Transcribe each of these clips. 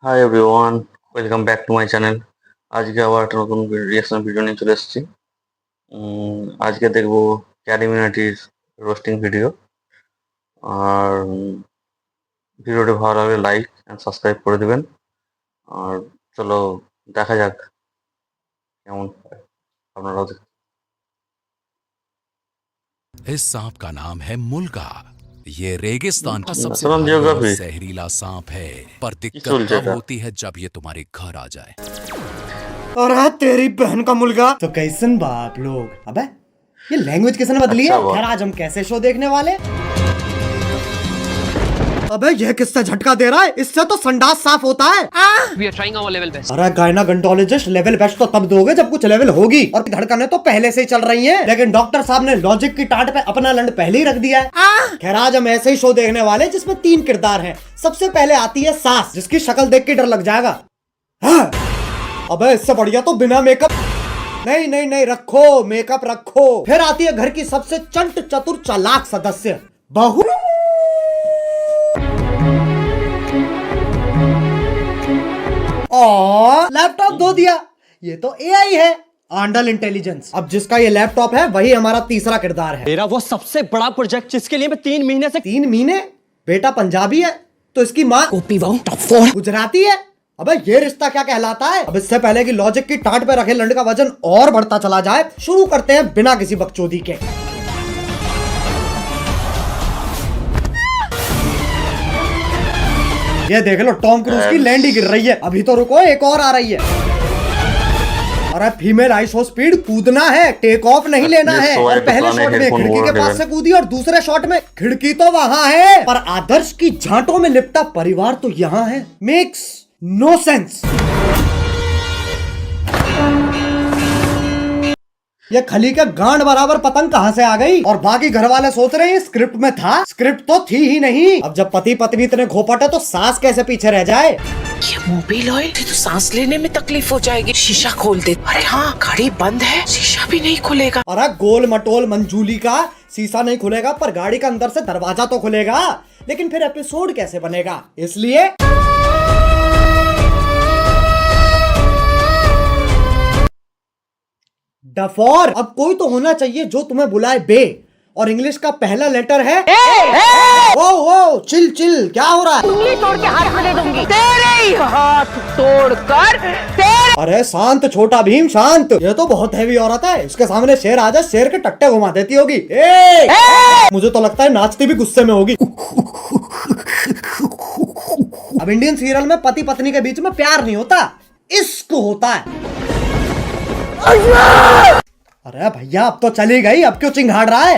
Hi everyone, welcome back to my channel. আজকে আবার একটা নতুন রিয়াকশন ভিডিও নিয়ে চলে এসেছি। আজকে দেখবো ক্যারিমিনাটির রোস্টিং ভিডিও। আর ভিডিওটি ভালো লাগলে লাইক অ্যান্ড সাবস্ক্রাইব করে দেবেন। আর চলো দেখা যাক কেমন হয়, আপনারাও দেখুন। इस सांप का नाम है मुल्का। ये रेगिस्तान का सबसे ন্যাশনাল भारी और জিওগ্রাফি जहरीला सांप है, पर কি दिक्कत চলছে तब এটা? होती है जब ये तुम्हारे घर आ जाए। अरे तेरी बहन का मुल्का तो कैसन बाप लोग। अबे ये लैंग्वेज किसने बदली अच्छा है। बात। खैर आज हम कैसे शो देखने वाले। अबे ये किससे झटका दे रहा है, इससे तो संडास साफ होता है। We are trying our level best. अरे गायनाकोलॉजिस्ट लेवल बेस्ट तो तब दोगे जब कुछ लेवल होगी, और धड़कनें तो पहले से ही चल रही हैं, लेकिन डॉक्टर साहब ने लॉजिक की टाट पे अपना लंड पहले ही रख दिया है। खैर आज हम ऐसे ही शो देखने वाले जिसमें 3 किरदार हैं। सबसे पहले आती है सास, जिसकी शक्ल देख के डर लग जाएगा। हाँ। अबे इससे बढ़िया तो बिना मेकअप। नहीं नहीं नहीं, रखो मेकअप रखो। फिर आती है घर की सबसे चंट चतुर चालाक सदस्य, बहू। और लैपटॉप धो दिया। ये तो एआई है, आंडल इंटेलिजेंस। अब जिसका ये लैपटॉप है वही हमारा तीसरा किरदार है। मेरा वो सबसे बड़ा प्रोजेक्ट जिसके लिए मैं 3 महीने से 3 महीने? बेटा पंजाबी है तो इसकी माँ गुजराती है। अबे ये रिश्ता क्या कहलाता है। अब इससे पहले कि लॉजिक की टाट पे रखे लंड का वजन और बढ़ता चला जाए, शुरू करते हैं बिना किसी बकचोदी के। ये देख लो टॉम क्रूज की लैंड ही गिर रही है। अभी तो रुको, एक और आ रही है। अरे फीमेल आइसो स्पीड कूदना है, टेक ऑफ नहीं लेना है। और पहले शॉट में खिड़की के पास से कूदी और दूसरे शॉट में खिड़की तो वहां है, पर आदर्श की झांटों में लिपटा परिवार तो यहाँ है। Makes no sense. ये खली के गांड बराबर पतंग कहां से आ गई। और बाकी घर वाले सोच रहे हैं स्क्रिप्ट में था, स्क्रिप्ट तो थी ही नहीं। अब जब पति पत्नी इतने घोपट है तो सास कैसे पीछे रह जाए। ये मोबिल ऑयल तो सांस लेने में तकलीफ हो जाएगी। शीशा खोल दे। अरे हाँ, गाड़ी बंद है, शीशा भी नहीं खुलेगा। अरे गोल मटोल मंजूली का शीशा नहीं खुलेगा, पर गाड़ी का अंदर से दरवाजा तो खुलेगा। लेकिन फिर एपिसोड कैसे बनेगा, इसलिए डफोर। अब कोई तो होना चाहिए जो तुम्हें बुलाए बे, और इंग्लिश का पहला लेटर है ओ। ओ चिल चिल, क्या हो रहा है। उंगली तोड़ के हाथ दे दूंगी, तेरे ही हाथ तोड़कर तेरे। अरे शांत छोटा भीम शांत। ये तो बहुत हैवी औरत है, इसके सामने शेर आ जाए शेर के टट्टे घुमा देती होगी। मुझे तो लगता है नाचती भी गुस्से में होगी। अब इंडियन सीरियल में पति पत्नी के बीच में प्यार नहीं होता, इश्क होता है। अरे भैया अब तो चली गई, अब क्यों चिंघाड़ रहा है।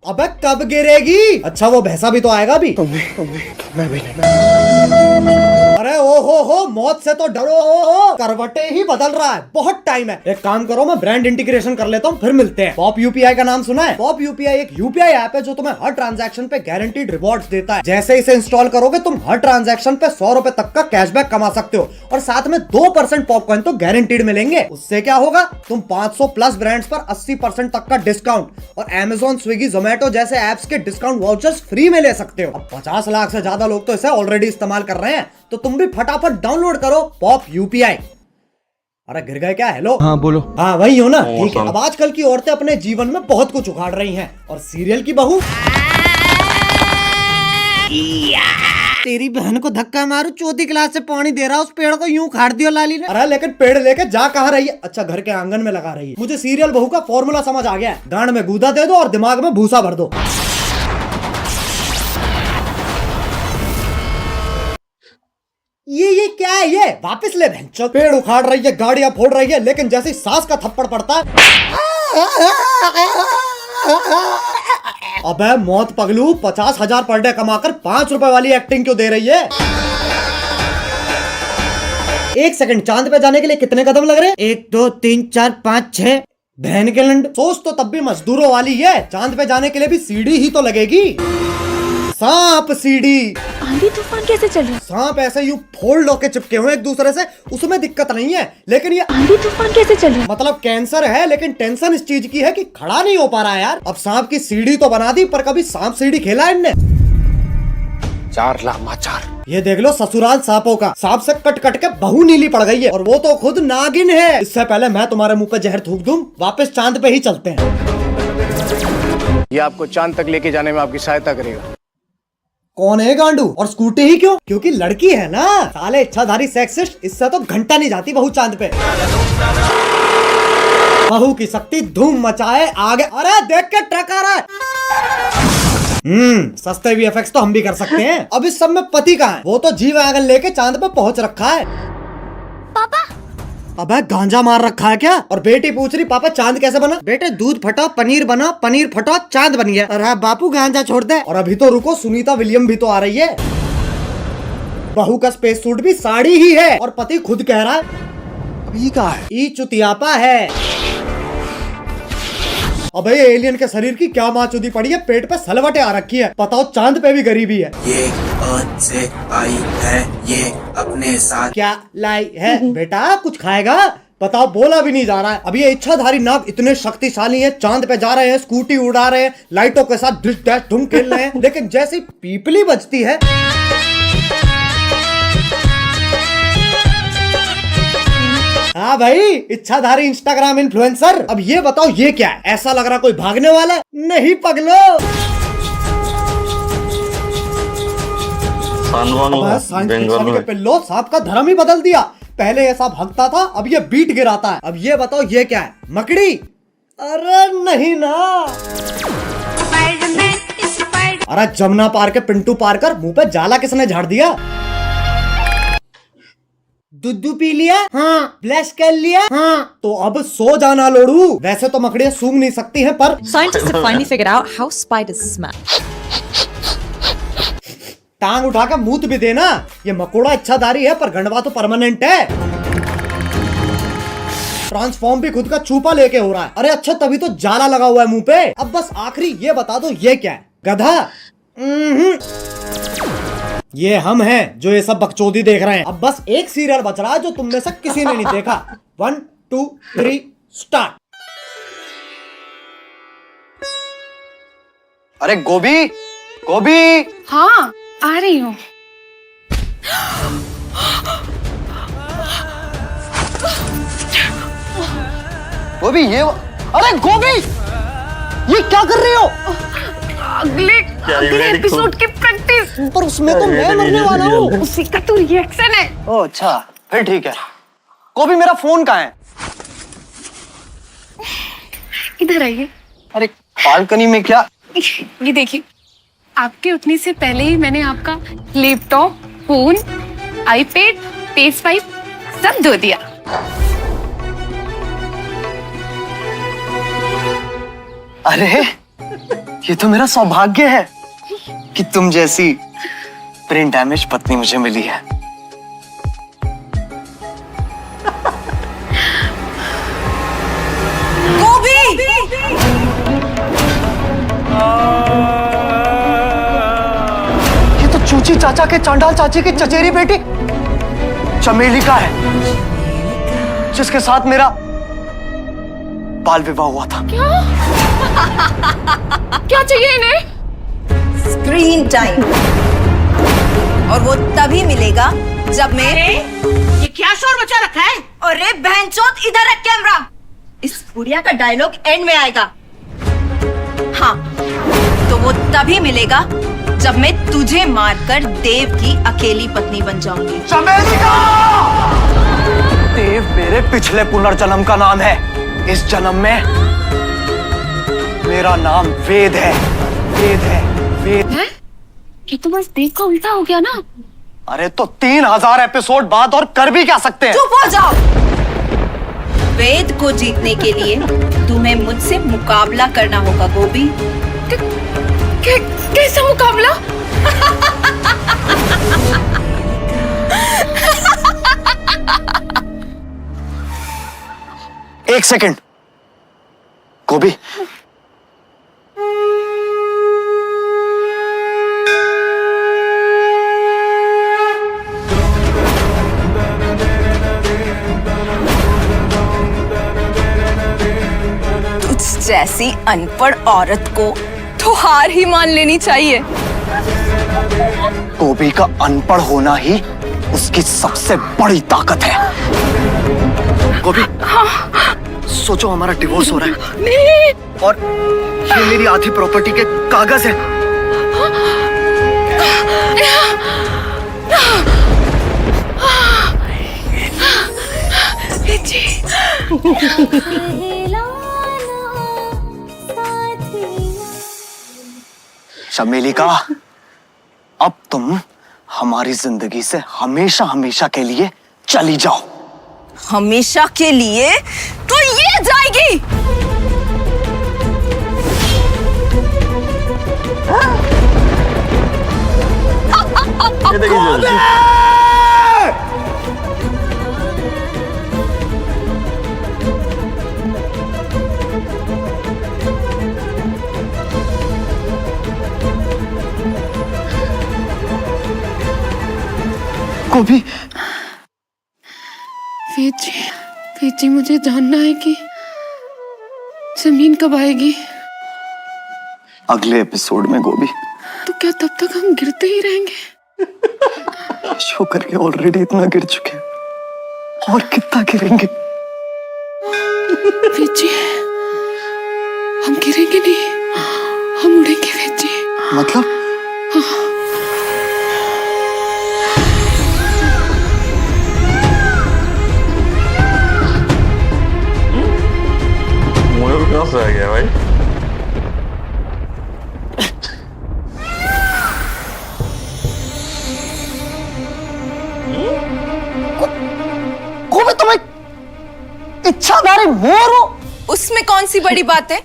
अबे कब गिरेगी। अच्छा वो भैंसा भी तो आएगा भी। अरे ओ हो मौत से तो डरो। ओ करवटे ही बदल रहा है, बहुत टाइम है। एक काम करो, मैं ब्रांड इंटीग्रेशन कर लेता हूँ, फिर मिलते हैं। पॉप यूपीआई का नाम सुना है। पॉप यूपीआई एक यूपीआई ऐप है जो तुम्हें हर ट्रांजैक्शन पे गारंटीड रिवॉर्ड्स देता है। जैसे इसे इंस्टॉल करोगे तुम हर ट्रांजैक्शन पे 100 रुपए तक का कैशबैक कमा सकते हो, और साथ में 2% पॉपकॉइन तो गारंटीड मिलेंगे। उससे क्या होगा, तुम 500 प्लस ब्रांड्स पर 80% तक का डिस्काउंट और Amazon, स्विगी, जोमेटो जैसे एप्स के डिस्काउंट वाउचर्स फ्री में ले सकते हो। अब 50 लाख से ज्यादा लोग तो इसे ऑलरेडी इस्तेमाल कर रहे हैं, तो तुम भी फटाफट डाउनलोड करो पॉप यूपीआई। अरे गिर गए क्या। हेलो हाँ बोलो। हाँ वही हो ना, ठीक है। अब आजकल की औरतें अपने जीवन में बहुत कुछ उखाड़ रही हैं, और सीरियल की बहू तेरी बहन को धक्का मारू, चौथी क्लास से पानी दे रहा, उस पेड़ को यूं उखाड़ दियो लाली ने। अरे लेकिन पेड़ लेके जा कहाँ रही है। अच्छा घर के आंगन में लगा रही है। मुझे सीरियल बहू का फॉर्मूला समझ आ गया है, गांड में गूदा दे दो और दिमाग में भूसा भर दो। ये क्या है, ये वापस ले बहन। पेड़ उखाड़ रही है, गाड़ियां फोड़ रही है, लेकिन जैसे सास का थप्पड़ पड़ता है अबे मौत पगलू, 50,000 पर डे कमाकर 5 रुपए वाली एक्टिंग क्यों दे रही है। 1 सेकंड, चांद पे जाने के लिए कितने कदम लग रहे हैं। 1 2 3 4 5 6। बहन के लंड, सोच तो तब भी मजदूरों वाली है। चांद पे जाने के लिए भी सीढ़ी ही तो लगेगी। सांप सीढ़ी। आंधी तूफान कैसे चल रहा है। सांप ऐसे यूं फोल्ड होके चिपके हुए एक दूसरे से, उसमें दिक्कत नहीं है, लेकिन ये आंधी तूफान कैसे चल रहा है। मतलब कैंसर है, लेकिन टेंशन इस चीज की है कि खड़ा नहीं हो पा रहा है यार। अब सांप की सीढ़ी तो बना दी, पर कभी सांप सीढ़ी खेला है इनने। समाचार लामाचार। ये देख लो ससुराल सांपों का, सांप से कट कट के बहू नीली पड़ गई है और वो तो खुद नागिन है। इससे पहले मैं तुम्हारे मुंह पे जहर थूक दूं, वापस चांद पे ही चलते हैं। ये आपको चांद तक लेके जाने में आपकी सहायता करेगा। कौन है गांडू? और स्कूटी ही क्यों? क्योंकि लड़की है ना। साले इच्छाधारी सेक्सिस्ट, इससे तो घंटा नहीं जाती बहू चांद पे। बहू की शक्ति धूम मचाए आगे। अरे देख के ट्रक आ रहा है। सस्ते VFX तो हम भी कर सकते हैं। अब इस सब में पति कहाँ है? वो तो जी वैगन लेके चांद पे पहुंच रखा है। पापा अबे गांजा मार रखा है क्या? और बेटी पूछ रही पापा चांद कैसे बना? बेटे दूध फटा पनीर बना, पनीर फटा चांद बन गया। अरे बापू गांजा छोड़ दे। और अभी तो रुको, सुनीता विलियम भी तो आ रही है। बहू का स्पेस सूट भी साड़ी ही है और पति खुद कह रहा है अभी कहाँ है? ई चुतियापा है। अबे एलियन के शरीर की क्या माचुदी पड़ी है, पेट पे सलवटें आ रखी है। बताओ चांद पे भी गरीबी है। ये अर्थ से आई है, ये अपने साथ क्या लाई है? बेटा कुछ खाएगा? बताओ, बोला भी नहीं जा रहा है। अब ये इच्छाधारी नाग इतने शक्तिशाली हैं, चांद पे जा रहे हैं, स्कूटी उड़ा रहे हैं, लाइटों के साथ डिश डैश धूम खेल रहे हैं, लेकिन जैसी पीपली बजती है हाँ भाई, इच्छाधारी इंस्टाग्राम इन्फ्लुएंसर। अब ये बताओ ये क्या है? ऐसा लग रहा कोई भागने वाला है। नहीं पगलो, बंगाल के पिल्लो सांप का धर्म ही बदल दिया। पहले ये सांप भगता था, अब ये बीट गिराता है। अब ये बताओ ये क्या है? मकड़ी? अरे नहीं ना। अरे जमुना पार के पिंटू पार कर मुंह पे जाला किसने झाड़ दिया? दूध पी लिया? हाँ। ब्लश कर लिया? हाँ। तो अब सो जाना लोड़ू। वैसे तो मकड़ियाँ सूंघ नहीं सकती हैं, पर Scientists have finally figured out how spiders smell. टांग उठा के मूत भी देना। ये मकोड़ा इच्छाधारी है पर गंडवा तो परमानेंट है। ट्रांसफॉर्म भी खुद का चूपा लेके हो रहा है। अरे अच्छा, तभी तो जाला लगा हुआ है मुंह पे। अब बस आखिरी ये बता दो ये क्या है? गधा? ये हम हैं जो ये सब बकचोदी देख रहे हैं। अब बस एक सीरियल बच रहा है जो तुम में से किसी ने नहीं देखा। 1 2 3 स्टार्ट। अरे गोभी, गोभी। हाँ आ रही हूँ। गोभी ये, अरे गोभी ये क्या कर रही हो? अगले एपिसोड की प्रैक्टिस। पर उसमें तो मैं मरने वाला हूँ। उसी का तो रिएक्शन है। ओह अच्छा, फिर ठीक है। गोभी मेरा फोन कहाँ है? इधर आइए। अरे बालकनी में क्या? ये देखिए, आपके उठने से पहले ही मैंने आपका लैपटॉप, फोन, आईपैड, PS5 सब धो दिया। अरे ये तो मेरा सौभाग्य है कि तुम जैसी ब्रेन डैमेज पत्नी मुझे मिली है। गोभी! ये तो चूची चाचा के चांडाल चाची की चचेरी बेटी चमेली का है, जिसके साथ मेरा बाल विवाह हुआ था। क्या चाहिए इन्हें? स्क्रीन टाइम, और वो तभी मिलेगा जब मैं ये क्या शोर मचा रखा है? अरे बहनचोद, इधर रख कैमरा। इस बुढ़िया का डायलॉग एंड में आएगा। हाँ, तो वो तभी मिलेगा जब मैं तुझे मारकर देव की अकेली पत्नी बन जाऊंगी। चमेली का! देव मेरे पिछले पुनर्जन्म का नाम है। इस जन्म में मेरा नाम वेद है। वेद है, वेद है? ये तो बस देव का उल्टा हो गया ना। अरे तो 3000 एपिसोड बाद और कर भी क्या सकते हैं? चुप हो जाओ। वेद को जीतने के लिए तुम्हें मुझसे मुकाबला करना होगा गोभी। कैसा मुकाबला? एक सेकंड गोभी, तुझ जैसी अनपढ़ औरत को तो हार ही मान लेनी चाहिए। गोभी का अनपढ़ होना ही उसकी सबसे बड़ी ताकत है। गोभी, सोचो हमारा डिवोर्स हो रहा है और ये मेरी आधी प्रॉपर्टी के कागज है। चमेली का, अब तुम हमारी जिंदगी से हमेशा हमेशा के लिए चली जाओ। हमेशा के लिए तो ये जाएगी। ये देखिए जल्दी। गोभी, वीर जी मुझे जानना है कि जमीन कब आएगी। अगले एपिसोड में गोभी। तो क्या तब तक हम गिरते ही रहेंगे? शो करके ऑलरेडी इतना गिर चुके हैं, और कितना गिरेंगे। वीर जी, हम गिरेंगे नहीं, हम उड़ेंगे वीर जी। मतलब? मयूर कहाँ से आ गया भाई? गोभी, तुम एक इच्छाधारी मोर हो। उसमें कौन सी बड़ी बात है?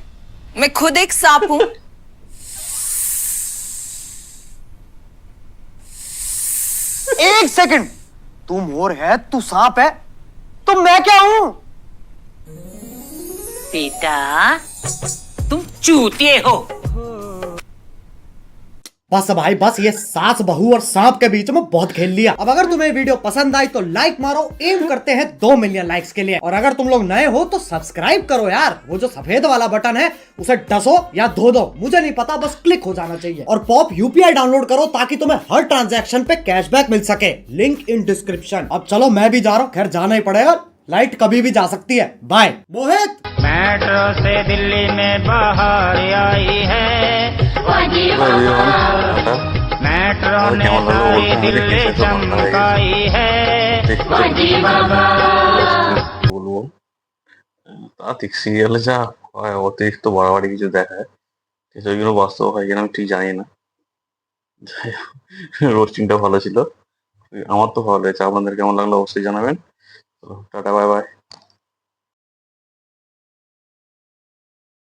मैं खुद एक सांप हूं। एक सेकंड, तू मोर है, तू सांप है, तो मैं क्या हूं? बेटा, तुम चूतिए हो। बस भाई बस, ये सास बहू और सांप के बीच में बहुत खेल लिया। अब अगर तुम्हें वीडियो पसंद आई तो लाइक मारो, एम करते हैं 2 मिलियन लाइक्स के लिए। और अगर तुम लोग नए हो तो सब्सक्राइब करो यार, वो जो सफेद वाला बटन है उसे डसो या धो दो, मुझे नहीं पता, बस क्लिक हो जाना चाहिए। और पॉप यूपीआई डाउनलोड करो ताकि तुम्हें हर ट्रांजैक्शन पे कैशबैक मिल सके, लिंक इन डिस्क्रिप्शन। अब चलो मैं भी जा रहा हूँ, खैर जाना ही पड़ेगा, लाइट कभी भी जा सकती है। बाय। मोहित, मेट्रो से दिल्ली में बाहर आई है, मेट्रो ने सारी दिल्ली चमकाई है। বলবো তা ঠিক সিরিয়ালে যা হয় অতিরিক্ত বাড়াবাড়ি কিছু দেখায়, সেগুলো বাস্তব হয় কিনা আমি ঠিক জানি না। রোস্টিংটা ভালো ছিল, আমার তো ভালো লেগেছে। আপনাদের কেমন লাগলো অবশ্যই জানাবেন। Tata, bye bye.